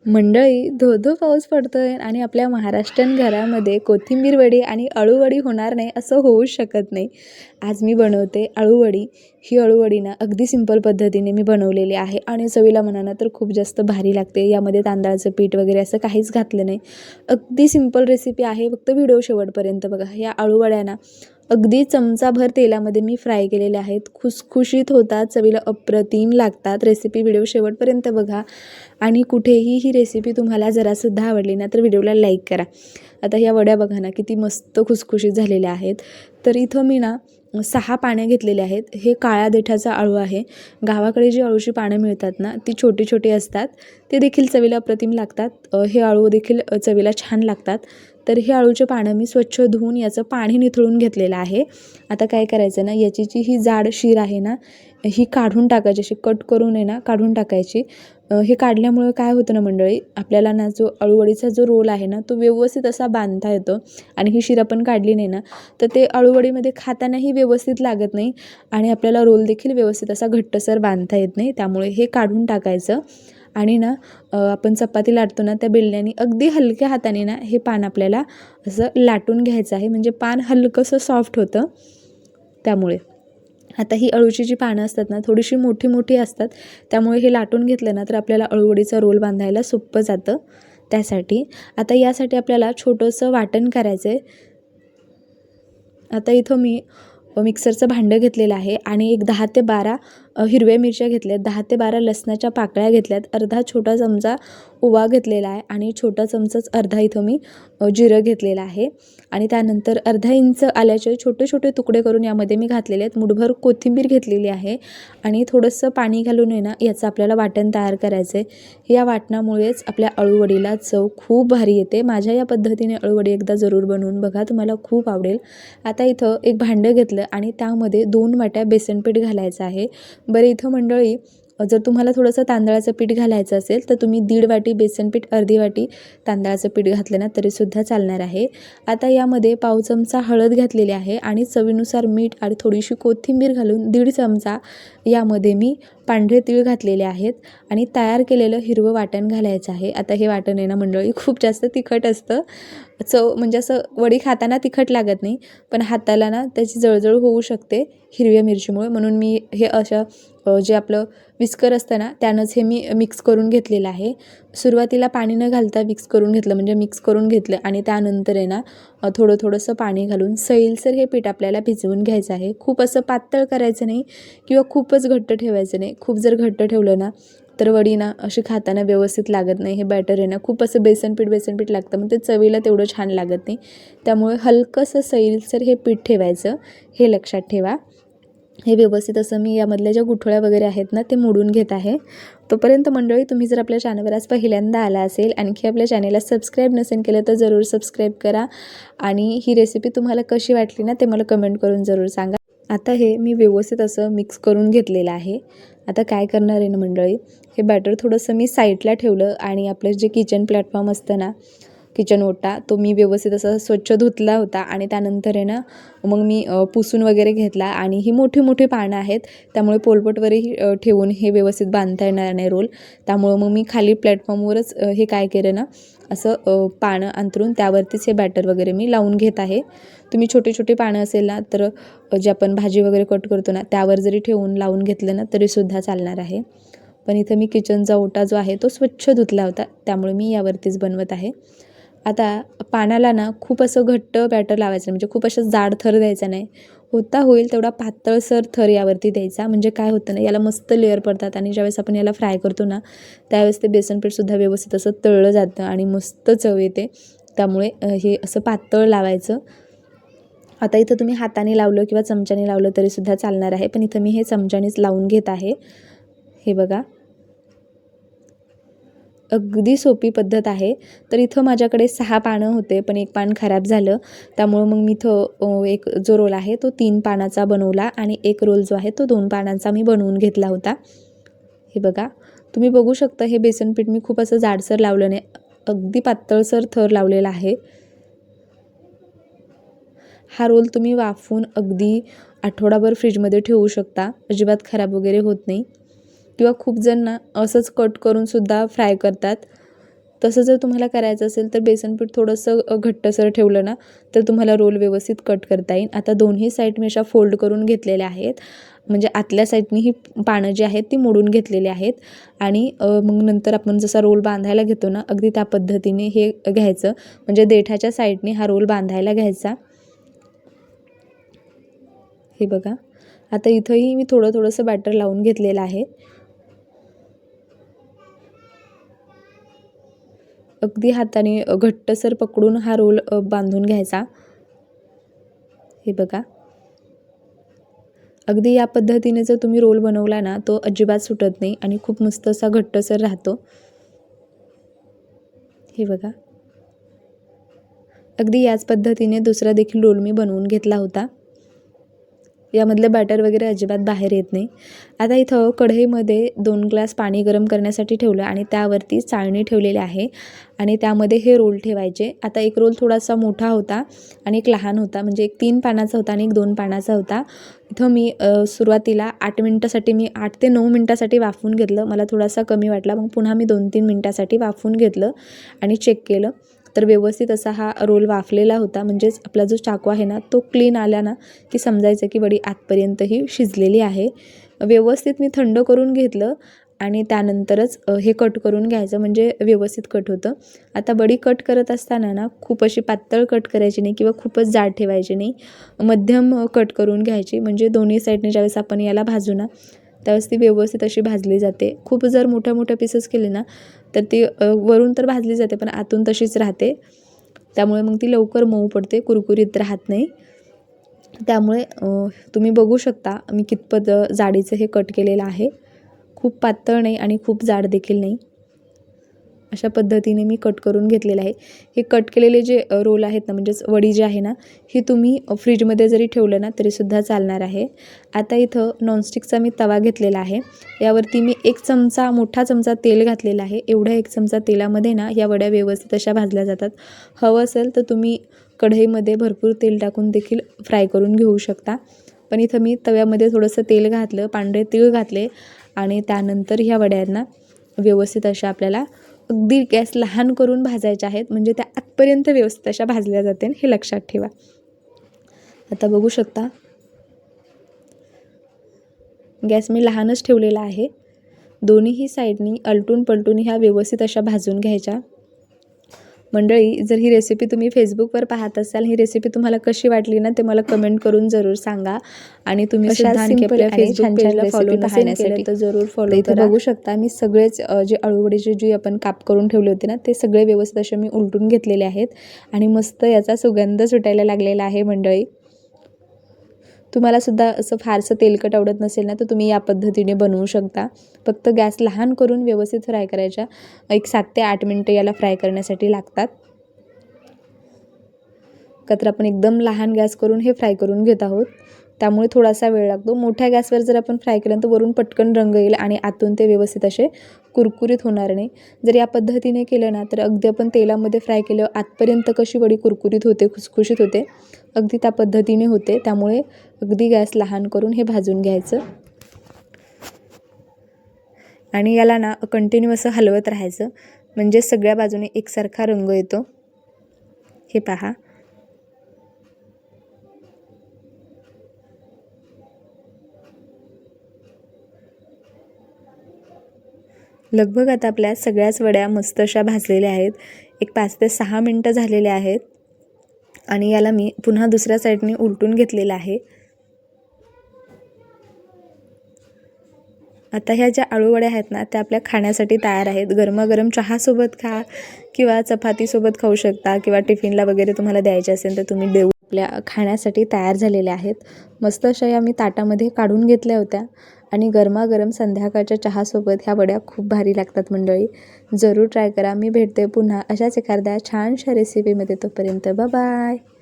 मंडळी, धो-धो पाऊस पडतोय आणि आपल्या महाराष्ट्रीयन घरामध्ये कोथिंबीर वडी आणि अळूवडी होणार नाही असं होऊच शकत नाही. आज मी बनवते अळूवडी. ही अळूवडी ना अगदी सिंपल पद्धतीने मी बनवलेली आहे आणि चवीला म्हणाला तर खूप जास्त भारी लागते. यामध्ये तांदळाचं पीठ वगैरे असं काहीच घातलं नाही. अगदी सिंपल रेसिपी आहे. फक्त व्हिडिओ शेवटपर्यंत बघा. या अळूवड्या ना अगदी चमचाभर तेलामध्ये मी फ्राय केलेल्या आहेत. खुसखुशीत होतात, चवीला अप्रतिम लागतात. रेसिपी व्हिडिओ शेवटपर्यंत बघा आणि कुठेही ही रेसिपी तुम्हाला जरासुद्धा आवडली ना तर व्हिडिओला लाईक करा. आता ह्या वड्या बघा ना किती मस्त खुसखुशीत झालेल्या आहेत. तर इथं मी ना 6 पाने घेतलेले आहेत. हे काळ्या देठाचा अळू आहे. गावाकडे जी अळूची पानं मिळतात ना ती छोटी छोटी असतात. ते देखील चवीला अप्रतिम लागतात. हे अळू देखील चवीला छान लागतात. तर हे अळूचे पानं मी स्वच्छ धुवून याचं पाणी निथळून घेतलेलं आहे. आता काय करायचं ना, याची जी ही जाड शीर आहे ना ही काढून टाकायची, अशी कट करून आहे ना काढून टाकायची. हे काढल्यामुळे काय होतं ना मंडळी, आपल्याला ना जो अळूवडीचा जो रोल आहे ना तो व्यवस्थित असा बांधता येतो. आणि ही शीर आपण काढली नाही ना तर ते अळूवडीमध्ये खातानाही व्यवस्थित लागत नाही आणि आपल्याला रोल देखील व्यवस्थित असा घट्टसर बांधता येत नाही. त्यामुळे हे काढून टाकायचं आणि ना आपण चपाती लाटतो ना त्या बेलण्याने अगदी हलक्या हाताने ना हे पान आपल्याला असं लाटून घ्यायचं आहे. म्हणजे पान हलकंसं सॉफ्ट होतं. त्यामुळे आता ही अळूची जी पानं असतात ना थोडीशी मोठी मोठी असतात. त्यामुळे हे लाटून घेतलं ना तर आपल्याला अळूवडीचा रोल बांधायला सोपं जातं. त्यासाठी आता यासाठी आपल्याला छोटंसं वाटण करायचं आहे. आता इथं मी मिक्सरचं भांडं घेतलेलं आहे आणि एक 10 ते 12 हिरव्या मिरच्या घेतल्यात, 10 ते 12 लसणाच्या पाकळ्या घेतल्यात, अर्धा छोटा चमचा ओवा घेतलेला आहे आणि छोटा चमचाच अर्धा इथं मी जिरं घेतलेलं आहे. आणि त्यानंतर अर्धा इंच आल्याचे छोटे छोटे तुकडे करून यामध्ये मी घातलेले आहेत. मुठभर कोथिंबीर घेतलेली आहे आणि थोडंसं पाणी घालून आहे ना याचं आपल्याला वाटण तयार करायचं आहे. या वाटणामुळेच आपल्या अळूवडीला चव खूप भारी येते. माझ्या या पद्धतीने अळूवडी एकदा जरूर बनवून बघा, तुम्हाला खूप आवडेल. आता इथं एक भांडं घेतलं आणि त्यामध्ये 2 वाट्या बेसन पीठ घालायचं आहे. बरं इथं मंडळी, जर तुम्हाला थोडंसं तांदळाचं पीठ घालायचं असेल तर तुम्ही 1.5 वाटी बेसन पीठ, अर्धी वाटी तांदळाचं पीठ घातलं ना तरीसुद्धा चालणार आहे. आता यामध्ये पाव चमचा हळद घातलेली आहे आणि चवीनुसार मीठ आणि थोडीशी कोथिंबीर घालून 1.5 चमचा यामध्ये मी पांढरे तीळ घातलेले आहेत आणि तयार केलेलं हिरवं वाटण घालायचं आहे. आता हे वाटण आहे ना मंडळी खूप जास्त तिखट असतं. चव म्हणजे असं वडी खाताना तिखट लागत नाही, पण हाताला ना त्याची जळजळ होऊ शकते हिरव्या मिरचीमुळे. म्हणून मी हे अशा जे आपलं विस्कर असतं ना त्यानंच हे मी मिक्स करून घेतलेलं आहे. सुरुवातीला पाणी न घालता मिक्स करून घेतलं, म्हणजे मिक्स करून घेतलं आणि त्यानंतर आहे ना थोडंसं पाणी घालून सैलसर हे पीठ आपल्याला भिजवून घ्यायचं आहे. खूप असं पातळ करायचं नाही किंवा खूपच घट्ट ठेवायचं नाही. खूप जर घट्ट ठेवलं ना तर वडी ना अशी खाताना व्यवस्थित लागत नाही. हे बॅटर आहे ना खूप असं बेसन पीठ लागतं, मग ते चवीला तेवढं छान लागत नाही. त्यामुळे हलकंसं सैलसर हे पीठ ठेवायचं, हे लक्षात ठेवा. हे व्यवस्थित असं मी यामधल्या ज्या गुठळ्या वगैरे आहेत ना ते मोडून घेत आहे. तोपर्यंत मंडळी, तुम्ही जर आपल्या चॅनलवर आज पहिल्यांदा आला असेल, आणखी आपल्या चॅनलला सबस्क्राईब नसेल केलं तर जरूर सबस्क्राईब करा आणि ही रेसिपी तुम्हाला कशी वाटली ना ते मला कमेंट करून जरूर सांगा. आता हे मी व्यवस्थित असं मिक्स करून घेतलेलं आहे. आता काय करणार आहे ना मंडळी, हे बॅटर थोडंसं मी साईडला ठेवलं आणि आपलं जे किचन प्लॅटफॉर्म असतं ना, किचन ओटा, तो मी व्यवस्थित असा स्वच्छ धुतला होता आणि त्यानंतर आहे ना मग मी पुसून वगैरे घेतला. आणि ही मोठी मोठी पानं आहेत त्यामुळे पोलपटवरही ठेवून हे व्यवस्थित बांधता येणार नाही रोल. त्यामुळं मग मी खाली प्लॅटफॉर्मवरच हे काय केलं ना असं पानं अंथरून त्यावरतीच हे बॅटर वगैरे मी लावून घेत आहे. तुम्ही छोटे छोटे पानं असेल ना तर जे आपण भाजी वगैरे कट करतो ना त्यावर जरी ठेवून लावून घेतलं ना तरीसुद्धा चालणार आहे. पण इथं मी किचनचा ओटा जो आहे तो स्वच्छ धुतला होता त्यामुळे मी यावरतीच बनवत आहे. आता पानाला ना खूप असं घट्ट बॅटर लावायचं नाही, म्हणजे खूप असं जाड थर द्यायचा नाही. होईल तेवढा पातळसर थर यावरती द्यायचा. म्हणजे काय होतं ना याला मस्त लेअर पडतात आणि ज्यावेळेस आपण याला फ्राय करतो ना त्यावेळेस ते बेसन पीठसुद्धा व्यवस्थित असं तळलं जातं आणि मस्त चव येते. त्यामुळे हे असं पातळ लावायचं. आता इथं तुम्ही हाताने लावलं किंवा चमच्याने लावलं तरीसुद्धा चालणार आहे, पण इथं मी हे चमच्यानेच लावून घेत आहे. हे बघा, अगदी सोपी पद्धत आहे. तर इथं माझ्याकडे 6 पानं होते, पण एक पान खराब झालं. त्यामुळं मग मी इथं एक जो रोल आहे तो 3 पानाचा बनवला आणि एक रोल जो आहे तो 2 पानांचा मी बनवून घेतला होता. हे बघा, तुम्ही बघू शकता हे बेसन पीठ मी खूप असं जाडसर लावलं नाही, अगदी पातळसर थर लावलेला आहे. हा रोल तुम्ही वाफवून अगदी आठवडाभर फ्रीजमध्ये ठेवू शकता, अजिबात खराब वगैरे होत नाही. किंवा खूप जण ना असंच कट करून सुद्धा फ्राय करतात. तसं जर तुम्हाला करायचं असेल तर बेसन पीठ थोडंसं घट्टसर ठेवलं ना तर तुम्हाला रोल व्यवस्थित कट करता येईल. आता दोन्ही साईड मी अशा फोल्ड करून घेतलेल्या आहेत, म्हणजे आतल्या साईडनी ही पानं जी आहेत ती मोडून घेतलेली आहेत. आणि मग नंतर आपण जसा रोल बांधायला घेतो ना अगदी त्या पद्धतीने हे घ्यायचं, म्हणजे देठाच्या साईडने हा रोल बांधायला घ्यायचा. हे बघा, आता इथंही मी थोडंसं बॅटर लावून घेतलेलं आहे. अगदी हाताने घट्टसर पकडून हा रोल बांधून घ्यायचा. हे बघा, अगदी या पद्धतीने जर तुम्ही रोल बनवला ना तो अजिबात सुटत नाही आणि खूप मस्त असा घट्टसर राहतो. हे बघा, अगदी याच पद्धतीने दुसरा देखील रोल मी बनवून घेतला होता. यामधलं बॅटर वगैरे अजिबात बाहेर येत नाही. आता इथं कढईमध्ये 2 ग्लास पाणी गरम करण्यासाठी ठेवलं आणि त्यावरती चाळणी ठेवलेली आहे आणि त्यामध्ये हे रोल ठेवायचे. आता एक रोल थोडासा मोठा होता आणि एक लहान होता, म्हणजे एक 3 पानाचा होता आणि एक 2 पानाचा होता. इथं मी सुरुवातीला 8 मिनटासाठी 8 ते 9 मिनटासाठी वाफवून घेतलं. मला थोडासा कमी वाटला, मग पुन्हा मी 2-3 मिनटासाठी वाफवून घेतलं आणि चेक केलं तर व्यवस्थित असा हा रोल वाफलेला होता. म्हणजेच आपला जो चाकू आहे ना तो क्लीन आला ना की समजायचं की वडी आतपर्यंत ही शिजलेली आहे. व्यवस्थित मी थंड करून घेतलं आणि त्यानंतरच हे कट करून घ्यायचं, म्हणजे व्यवस्थित कट होतं. आता वडी कट करत असताना ना खूप अशी पातळ कट करायची नाही किंवा खूपच जाड ठेवायची नाही, मध्यम कट करून घ्यायची, म्हणजे दोन्ही साईडने ज्यावेळेस आपण याला भाजू ना त्यावेळेस ती व्यवस्थित अशी भाजली जाते. खूप जर मोठ्या पीसेस केले ना तर ती वरून तर भाजली जाते पण आतून तशीच राहते, त्यामुळे मग ती लवकर मऊ पडते, कुरकुरीत राहत नाही. त्यामुळे तुम्ही बघू शकता मी कितपत जाडीचं हे कट केलेलं आहे. खूप पातळ नाही आणि खूप जाड देखील नाही, अशा पद्धतीने मी कट करून घेतलेलं आहे. हे कट केलेले जे रोल आहेत ना, म्हणजेच वडी जी आहे ना ही तुम्ही फ्रीजमध्ये जरी ठेवलं ना तरीसुद्धा चालणार आहे. आता इथं नॉनस्टिकचा मी तवा घेतलेला आहे. यावरती मी 1 चमचा मोठा चमचा तेल घातलेला आहे. एवढ्या 1 चमचा तेलामध्ये ना या वड्या व्यवस्थित अशा भाजल्या जातात. हवं असेल तर तुम्ही कढईमध्ये भरपूर तेल टाकून देखील फ्राय करून घेऊ शकता, पण इथं मी तव्यामध्ये थोडंसं तेल घातलं, पांढरे तीळ घातले आणि त्यानंतर ह्या वड्यांना व्यवस्थित अशा आपल्याला अगदी गॅस लहान करून भाजायच्या आहेत, म्हणजे त्या आतपर्यंत व्यवस्थित अशा भाजल्या जाते, हे लक्षात ठेवा. आता बघू शकता गॅस मी लहानच ठेवलेला आहे. दोन्हीही साईडनी अलटून पलटून ह्या व्यवस्थित अशा भाजून घ्यायच्या. मंडळी, जर ही रेसिपी तुम्ही फेसबुकवर पाहत असाल, ही रेसिपी तुम्हाला कशी वाटली ना ते मला कमेंट करून जरूर सांगा. आणि तुम्ही सुद्धा आपल्या फेसबुक पेजला फॉलो नसेल केलं तर जरूर फॉलो करा. बघू शकता मी सगळेच जे अळूवडीचे जी आपण काप करून ठेवले होते ना ते सगळे व्यवस्थित असे मी उलटून घेतलेले आहेत आणि मस्त याचा सुगंध सुटायला लागलेला आहे. मंडळी, तुम्हाला सुद्धा असं फारसं तेलकट आवडत नसेल ना तर तुम्ही या पद्धतीने बनवू शकता. फक्त गॅस लहान करून व्यवस्थित फ्राय करायच्या. एक 7 ते 8 मिनटं याला फ्राय करण्यासाठी लागतात. का तर आपण एकदम लहान गॅस करून हे फ्राय करून घेत आहोत, त्यामुळे थोडासा वेळ लागतो. मोठ्या गॅसवर जर आपण फ्राय केलं तर वरून पटकन रंग येईल आणि आतून ते व्यवस्थित असे कुरकुरीत होणार नाही. जर या पद्धतीने केलं ना तर अगदी आपण तेलामध्ये फ्राय केलं आतपर्यंत कशी वडी कुरकुरीत होते, खुसखुशीत होते, अगदी त्या पद्धतीने होते. त्यामुळे अगदी गॅस लहान करून हे भाजून घ्यायचं आणि याला ना कंटिन्यू असं हलवत राहायचं, म्हणजे सगळ्या बाजूने एकसारखा रंग येतो. हे पहा, लगभग आता आपल्या सगळ्याच वड्या मस्त अशा भाजलेल्या आहेत. एक 5 ते 6 मिनटं झालेले आहेत आणि याला मी पुन्हा दुसऱ्या साईडने उलटून घेतलेलं आहे. आता ह्या ज्या अळूवड्या आहेत ना त्या आपल्या खाण्यासाठी तयार आहेत. गरमागरम चहासोबत खा किंवा चपातीसोबत खाऊ शकता किंवा टिफिनला वगैरे तुम्हाला द्यायचे असेल तर तुम्ही देऊ. आपल्या खाण्यासाठी तयार झालेल्या आहेत. मस्त अशा या मी ताटामध्ये काढून घेतल्या होत्या आणि गरमागरम संध्याकाळच्या चहासोबत ह्या वड्या खूप भारी लागतात. मंडळी, जरूर ट्राय करा. मी भेटते पुन्हा अशाच एखाद्या छानशा रेसिपीमध्ये. तोपर्यंत बाय बाय.